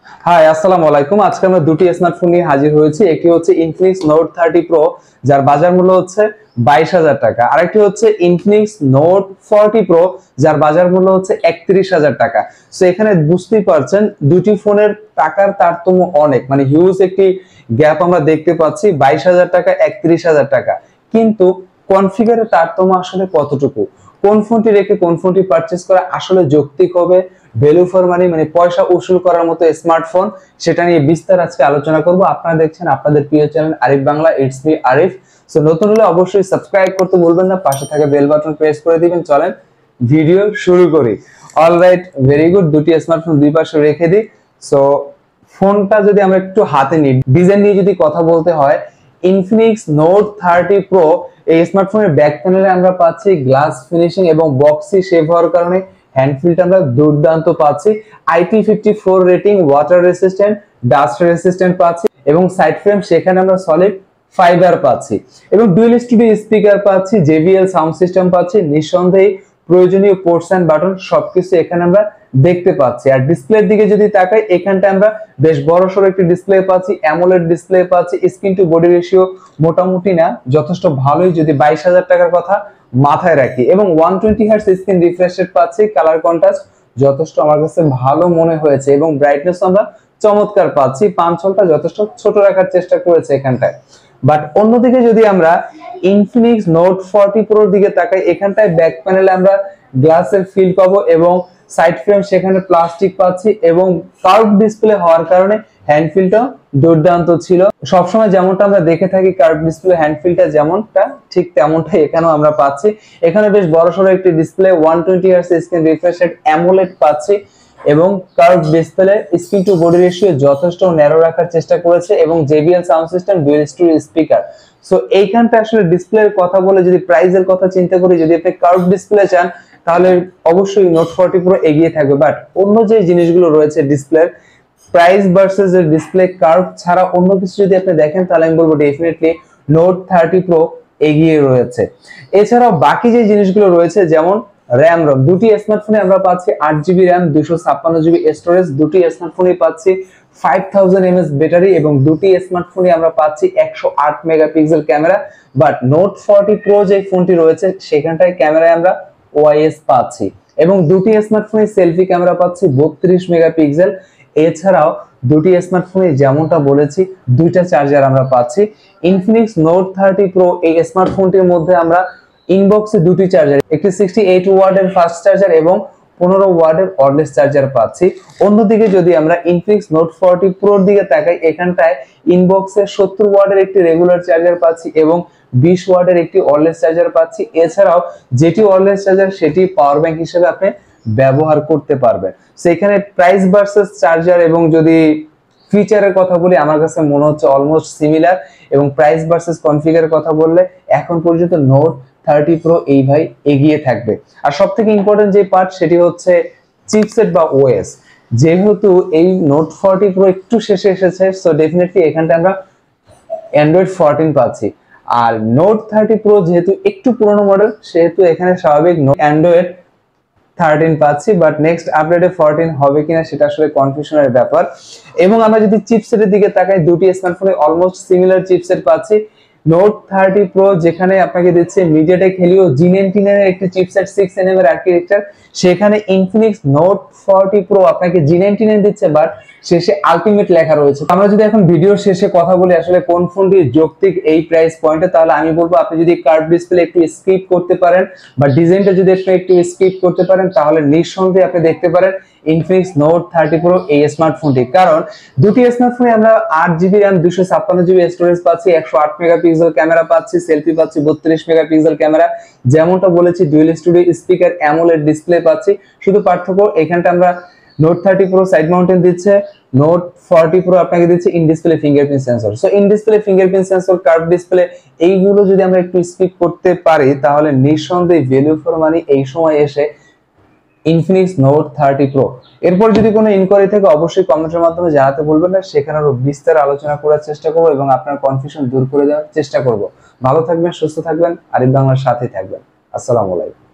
High, আসসালামু আলাইকুম। আজকে আমরা দুটি স্মার্টফোন নিয়ে হাজির হয়েছি। একটি হচ্ছে Infinix Note 30 Pro, যার বাজার মূল্য হচ্ছে 22,000 টাকা। আরেকটি হচ্ছে Infinix Note 40 Pro, যার বাজার মূল্য হচ্ছে 31,000 টাকা। সো এখানে বুঝতেই পারছেন দুটি ফোনের টাকার তারতম্য অনেক, মানে হিউজ একটি গ্যাপ আমরা দেখতে পাচ্ছি। 22,000 টাকা, 31,000 টাকা, কিন্তু কনফিগারের তারতম্য আসলে কতটুকু? কোন ফোনটি রেখে কোন ফোনটি পারচেজ করা আসলে যৌক্তিক হবে, ভ্যালু ফর মানি মানে পয়সা উসুল করার মতো স্মার্টফোন, সেটা নিয়ে বিস্তার আজকে আলোচনা করব। আপনারা দেখছেন আপনাদের প্রিয় channel Arif Bangla, it's me Arif. So নতুন হলে অবশ্যই সাবস্ক্রাইব করতে ভুলবেন না, পাশে থাকা বেল বাটন প্রেস করে দিবেন। চলেন ভিডিও শুরু করি। Alright, very good. দুটি স্মার্টফোন দুই পাশে রেখে দিই। সো ফোনটা যদি আমরা একটু হাতে নিই, ডিজাইন নিয়ে যদি কথা বলতে হয়, Infinix Note 30 Pro এই স্মার্টফোনের ব্যাক প্যানেলে আমরা পাচ্ছি গ্লাস ফিনিশিং এবং বক্সি শেপ হওয়ার কারণে হ্যান্ডফিলটা আমরা দুর্দান্ত পাচ্ছি। IP54 rating, water resistant, dust resistant পাচ্ছি এবং সাইড ফ্রেম সেখানে আমরা সলিড ফাইবার পাচ্ছি এবং ডুয়াল স্টুডিও স্পিকার পাচ্ছি, JBL সাউন্ড সিস্টেম পাচ্ছি। নিঃসন্দেহে প্রয়োজনীয় পোর্টস এন্ড বাটন সবকিছু এখানে আমরা দেখতে পাচ্ছি। আর ডিসপ্লের দিকে যদি তাকাই, এখানটা আমরা বেশ বড়সড় একটি ডিসপ্লে পাচ্ছি, অ্যামোলেড ডিসপ্লে পাচ্ছি। স্ক্রিন টু বডি রেশিও মোটামুটি না, যথেষ্ট ভালোই যদি 22,000 টাকার কথা মাথায় রাখি। এবং 120 হার্টজ স্ক্রিন রিফ্রেশ রেট পাচ্ছি, কালার কন্ট্রাস্ট যথেষ্ট আমার কাছে ভালো মনে হয়েছে এবং ব্রাইটনেস আমরা চমৎকার পাচ্ছি। পাঞ্চলটা যথেষ্ট ছোট রাখার চেষ্টা করেছে এখানটায়। বাট অন্যদিকে যদি আমরা Infinix Note 40 Pro দিকে তাকাই, এখানটায় ব্যাক প্যানেলে আমরা গ্লাসের ফিল পাবো এবং সাইড ফ্রেম সেখানে প্লাস্টিক পাচ্ছি এবং কার্ভ ডিসপ্লে হওয়ার কারণে হ্যান্ডফিলটা দুর্দান্ত ছিল। সবসময় যেমনটা আমরা দেখে থাকি কার্ভ ডিসপ্লে হ্যান্ডফিলটা যেমনটা, ঠিক তেমনটাই এখানেও আমরা পাচ্ছি। এখানে বেশ বড়সড় একটি display, 120 hertz screen refresh rate, AMOLED পাচ্ছি এবং curve display. Screen to body ratio যথেষ্ট ন্যারো রাখার চেষ্টা করেছে এবং JBL sound system, dual studio speaker. So এইখানটা আসলে ডিসপ্লের কথা বলে যদি প্রাইসের কথা চিন্তা করি, যদি আপনি কার্ভ ডিসপ্লে চান তাহলে অবশ্যই Note 40 Pro এগিয়ে থাকবে। বাট অন্য যে জিনিসগুলো রয়েছে ডিসপ্লের প্রাইস ভার্সেস ডিসপ্লে কার্ভ ছাড়া অন্য কিছু যদি আপনি দেখেন, তাহলে আমি বলবো ডেফিনেটলি Note 30 Pro এগিয়ে রয়েছে। এছাড়াও বাকি যে জিনিসগুলো রয়েছে, যেমন র্যাম রম, দুটি স্মার্টফোনে আমরা পাচ্ছি 8GB র্যাম, 256GB স্টোরেজ। দুটি স্মার্টফোনে পাচ্ছি 5000 mAh ব্যাটারি এবং দুটি স্মার্টফোনে আমরা পাচ্ছি 108 megapixel camera. But Note 40 Pro যে ফোনটি রয়েছে সেখানটায় ক্যামেরায় আমরা OIS পাচ্ছি এবং দুটি স্মার্টফোনে সেলফি ক্যামেরা পাচ্ছি 32 মেগাপিক্সেল। এছাড়াও দুটি স্মার্টফোনে যেমনটা বলেছি দুইটা চার্জার আমরা পাচ্ছি। Infinix Note 30 Pro এই স্মার্টফোনটির মধ্যে আমরা ইনবক্সে দুটি চার্জার, একটি 68 ওয়াটের ফাস্ট চার্জার এবং 15 ওয়াটের ওয়্যারলেস চার্জার পাচ্ছি। অন্যদিকে যদি আমরা Infinix Note 40 Pro এর দিকে তাকাই, এখানটায় ইনবক্সে 70 ওয়াটের একটি রেগুলার চার্জার পাচ্ছি এবং 20 ওয়াটের একটি ওয়্যারলেস চার্জার পাচ্ছি। এছাড়াও যেটি ওয়্যারলেস চার্জার সেটি পাওয়ার ব্যাংক হিসেবে আপনি ব্যবহার করতে পারবেন। সেখানে প্রাইস ভার্সেস চার্জার এবং যদি ফিচারের কথা বলি, আমার কাছে মনে হচ্ছে অলমোস্ট সিমিলার এবং প্রাইস ভার্সেস কনফিগারের কথা বললে এখন পর্যন্ত Note 30 Pro এই ভাই এগিয়ে থাকবে। আর সবথেকে ইম্পর্টেন্ট যে পার্ট সেটি হচ্ছে চিপসেট বা OS। যেহেতু এই Note 40 Pro একটু শেষে এসেছে, সো ডেফিনেটলি এখানটা আমরা Android 14 পাচ্ছি। আর Note 30 Pro যেহেতু একটু পুরনো মডেল, সেহেতু এখানে স্বাভাবিক Android 13 পাচ্ছি। বাট নেক্সট আপডেটে 14 হবে কিনা সেটা আসলে কনফিউশনের ব্যাপার। এবং আমরা যদি চিপসেটের দিকে তাকাই, দুটি স্মার্টফোনে অলমোস্ট সিমিলার চিপসেট পাচ্ছি। Note 30 Pro যেখানে আপনাকে দিচ্ছে MediaTek Helio G99 এর একটি চিপসেট 6nm এর আর্কিটেকচার, সেখানে Infinix Note 40 Pro আপনাকে G99 দিচ্ছে, বাট শেষে আলটিমেট লেখা রয়েছে। আমরা যদি এখন ভিডিওর শেষে কথা বলি আসলে কোন ফোনটি যৌক্তিক এই প্রাইস পয়েন্টে, তাহলে আমি বলবো আপনি যদি কার্ভ ডিসপ্লে একটু স্কিপ করতে পারেন বা ডিজাইনটা যদি আপনি একটু স্কিপ করতে পারেন, তাহলে নিঃসন্দেহে আপনি দেখতে পারেন Infinix Note 30 Pro এই স্মার্টফোনটি। কারণ দুটি স্মার্টফোনে আমরা 8GB RAM, 256GB স্টোরেজ পাচ্ছি, 108 মেগাপিক্সেল ক্যামেরা পাচ্ছি, সেলফি পাচ্ছি 32 মেগাপিক্সেল ক্যামেরা। যেমনটা বলেছি dual studio speaker, AMOLED display পাচ্ছি। শুধু পার্থক্য এখানটা আমরা Note 30 Pro সাইড মাউন্টেন দিচ্ছে, Note 40 Pro আপনাকে দিচ্ছে in display fingerprint sensor. So in display fingerprint sensor, curve display, এইগুলো যদি আমরা একটু স্কিপ করতে পারি, তাহলে নিঃসন্দেহে ভ্যালু ফর মানি এই সময় এসে Infinix Note 30 Pro। এরপর যদি কোনো ইনকোয়ারি থাকে অবশ্যই কমেন্টের মাধ্যমে জানাতে ভুলবেন না, সেখানে আরো বিস্তার আলোচনা করার চেষ্টা করব এবং আপনার কনফিউশন দূর করে দেওয়ার চেষ্টা করব। ভালো থাকবেন, সুস্থ থাকবেন, আরিফ বাংলার সাথে থাকবেন। আসসালামু আলাইকুম।